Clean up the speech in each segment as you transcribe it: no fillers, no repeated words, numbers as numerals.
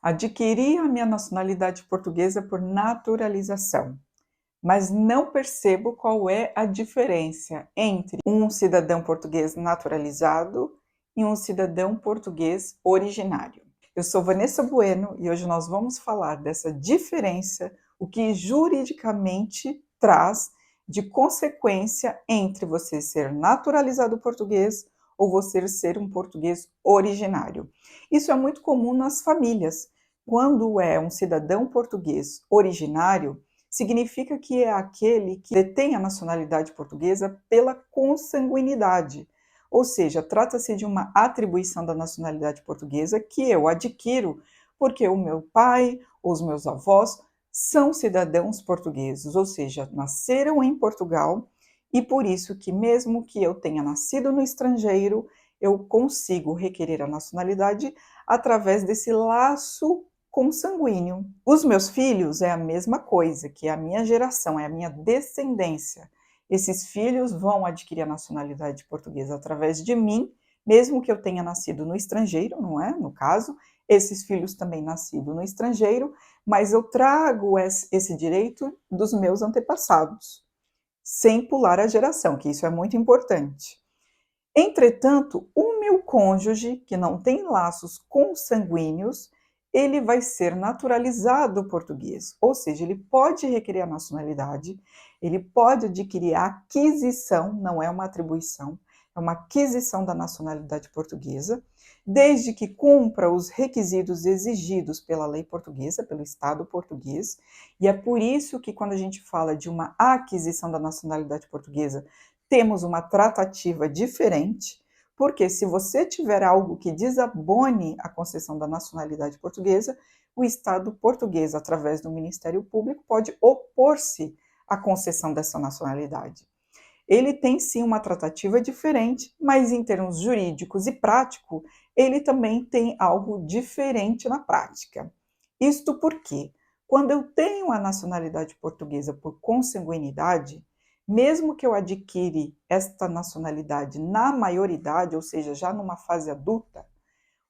Adquiri a minha nacionalidade portuguesa por naturalização, mas não percebo qual é a diferença entre um cidadão português naturalizado e um cidadão português originário. Eu sou Vanessa Bueno e hoje nós vamos falar dessa diferença, o que juridicamente traz de consequência entre você ser naturalizado português ou você ser um português originário. Isso é muito comum nas famílias. Quando é um cidadão português originário, significa que é aquele que detém a nacionalidade portuguesa pela consanguinidade. Ou seja, trata-se de uma atribuição da nacionalidade portuguesa que eu adquiro porque o meu pai ou os meus avós são cidadãos portugueses, ou seja, nasceram em Portugal e por isso que mesmo que eu tenha nascido no estrangeiro, eu consigo requerer a nacionalidade através desse laço consanguíneo. Os meus filhos é a mesma coisa, que é a minha geração, é a minha descendência. Esses filhos vão adquirir a nacionalidade portuguesa através de mim, mesmo que eu tenha nascido no estrangeiro, não é? No caso, esses filhos também nascidos no estrangeiro, mas eu trago esse direito dos meus antepassados, sem pular a geração, que isso é muito importante. Entretanto, o meu cônjuge, que não tem laços consanguíneos, ele vai ser naturalizado português, ou seja, ele pode requerer a nacionalidade, ele pode adquirir a aquisição, não é uma atribuição, é uma aquisição da nacionalidade portuguesa, desde que cumpra os requisitos exigidos pela lei portuguesa, pelo Estado português, e é por isso que quando a gente fala de uma aquisição da nacionalidade portuguesa, temos uma tratativa diferente, porque se você tiver algo que desabone a concessão da nacionalidade portuguesa, o Estado português, através do Ministério Público, pode opor-se à concessão dessa nacionalidade. Ele tem sim uma tratativa diferente, mas em termos jurídicos e prático, ele também tem algo diferente na prática. Isto porque, quando eu tenho a nacionalidade portuguesa por consanguinidade, mesmo que eu adquire esta nacionalidade na maioridade, ou seja, já numa fase adulta,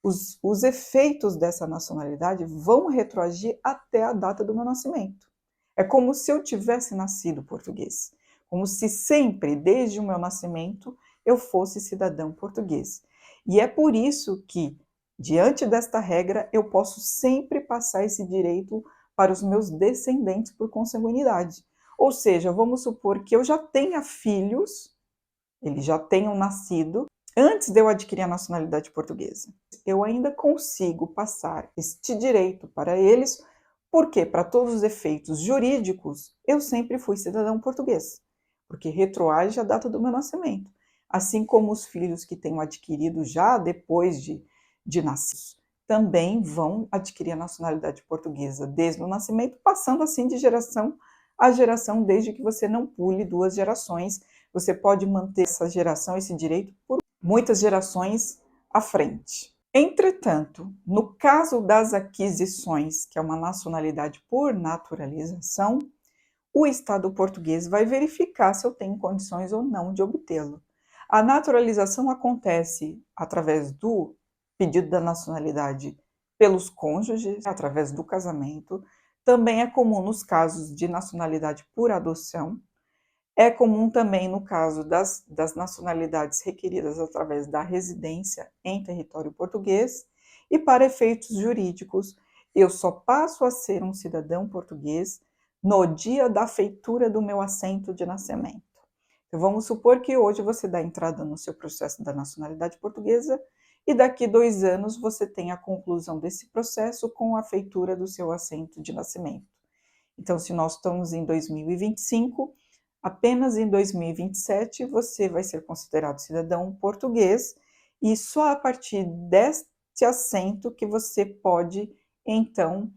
os efeitos dessa nacionalidade vão retroagir até a data do meu nascimento. É como se eu tivesse nascido português, como se sempre, desde o meu nascimento, eu fosse cidadão português. E é por isso que, diante desta regra, eu posso sempre passar esse direito para os meus descendentes por consanguinidade. Ou seja, vamos supor que eu já tenha filhos, eles já tenham nascido, antes de eu adquirir a nacionalidade portuguesa. Eu ainda consigo passar este direito para eles, porque, para todos os efeitos jurídicos, eu sempre fui cidadão português, porque retroage a data do meu nascimento. Assim como os filhos que tenham adquirido já depois de nascidos, também vão adquirir a nacionalidade portuguesa desde o nascimento, passando assim de geração a geração, desde que você não pule 2 gerações. Você pode manter essa geração, esse direito, por muitas gerações à frente. Entretanto, no caso das aquisições, que é uma nacionalidade por naturalização, o Estado português vai verificar se eu tenho condições ou não de obtê-lo. A naturalização acontece através do pedido da nacionalidade pelos cônjuges, através do casamento. Também é comum nos casos de nacionalidade por adoção. É comum também no caso das nacionalidades requeridas através da residência em território português. E para efeitos jurídicos, eu só passo a ser um cidadão português no dia da feitura do meu assento de nascimento. Então, vamos supor que hoje você dá entrada no seu processo da nacionalidade portuguesa e daqui 2 anos você tem a conclusão desse processo com a feitura do seu assento de nascimento. Então, se nós estamos em 2025, apenas em 2027 você vai ser considerado cidadão português e só a partir deste assento que você pode, então,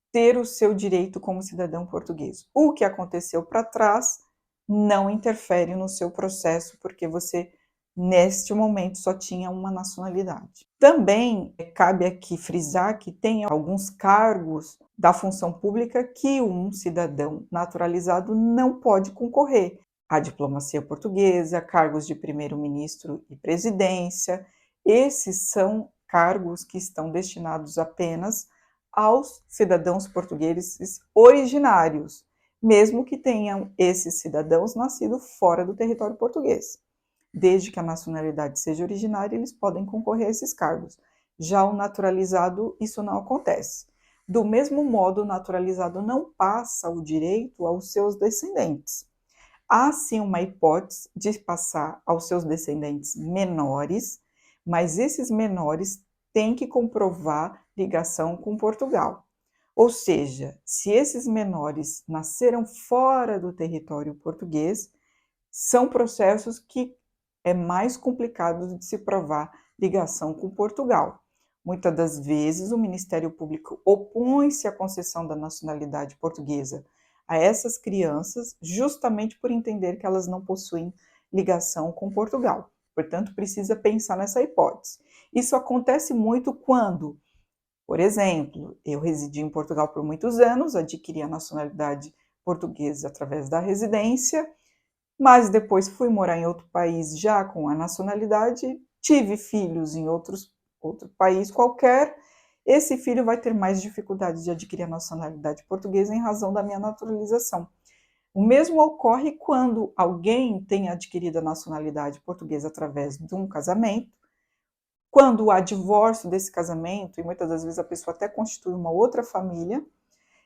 ter o seu direito como cidadão português. O que aconteceu para trás não interfere no seu processo, porque você, neste momento, só tinha uma nacionalidade. Também cabe aqui frisar que tem alguns cargos da função pública que um cidadão naturalizado não pode concorrer. A diplomacia portuguesa, cargos de primeiro-ministro e presidência, esses são cargos que estão destinados apenas aos cidadãos portugueses originários, mesmo que tenham esses cidadãos nascido fora do território português. Desde que a nacionalidade seja originária, eles podem concorrer a esses cargos. Já o naturalizado, isso não acontece. Do mesmo modo, o naturalizado não passa o direito aos seus descendentes. Há sim uma hipótese de passar aos seus descendentes menores, mas esses menores têm que comprovar ligação com Portugal. Ou seja, se esses menores nasceram fora do território português, são processos que é mais complicado de se provar ligação com Portugal. Muitas das vezes o Ministério Público opõe-se à concessão da nacionalidade portuguesa a essas crianças, justamente por entender que elas não possuem ligação com Portugal. Portanto, precisa pensar nessa hipótese. Isso acontece muito quando, por exemplo, eu residi em Portugal por muitos anos, adquiri a nacionalidade portuguesa através da residência, mas depois fui morar em outro país já com a nacionalidade, tive filhos em outro país qualquer, esse filho vai ter mais dificuldade de adquirir a nacionalidade portuguesa em razão da minha naturalização. O mesmo ocorre quando alguém tem adquirido a nacionalidade portuguesa através de um casamento, quando há divórcio desse casamento, e muitas das vezes a pessoa até constitui uma outra família,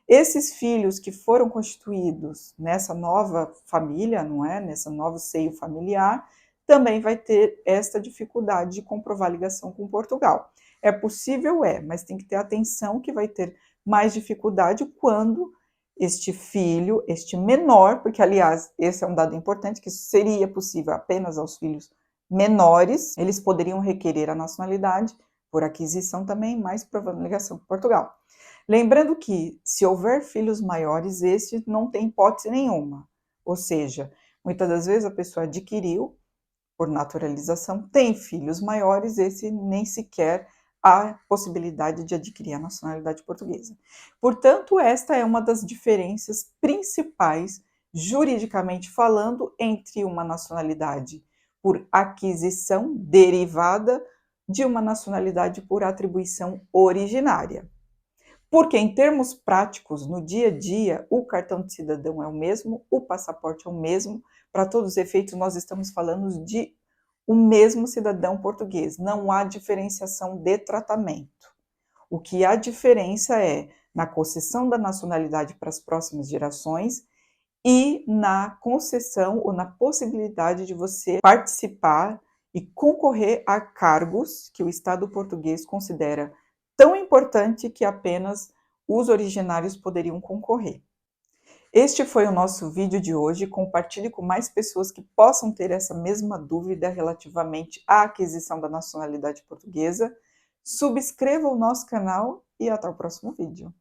esses filhos que foram constituídos nessa nova família, não é? Nessa novo seio familiar, também vai ter esta dificuldade de comprovar ligação com Portugal. É possível, mas tem que ter atenção que vai ter mais dificuldade quando este filho, este menor, porque aliás, esse é um dado importante, que isso seria possível apenas aos filhos menores, eles poderiam requerer a nacionalidade por aquisição também, mas provando ligação com Portugal. Lembrando que, se houver filhos maiores, este não tem hipótese nenhuma. Ou seja, muitas das vezes a pessoa adquiriu, por naturalização, tem filhos maiores, esse nem sequer há possibilidade de adquirir a nacionalidade portuguesa. Portanto, esta é uma das diferenças principais, juridicamente falando, entre uma nacionalidade por aquisição derivada de uma nacionalidade por atribuição originária. Porque, em termos práticos, no dia a dia, o cartão de cidadão é o mesmo, o passaporte é o mesmo, para todos os efeitos, nós estamos falando de o mesmo cidadão português, não há diferenciação de tratamento. O que há diferença é na concessão da nacionalidade para as próximas gerações e na concessão ou na possibilidade de você participar e concorrer a cargos que o Estado português considera tão importante que apenas os originários poderiam concorrer. Este foi o nosso vídeo de hoje. Compartilhe com mais pessoas que possam ter essa mesma dúvida relativamente à aquisição da nacionalidade portuguesa. Subscreva o nosso canal e até o próximo vídeo.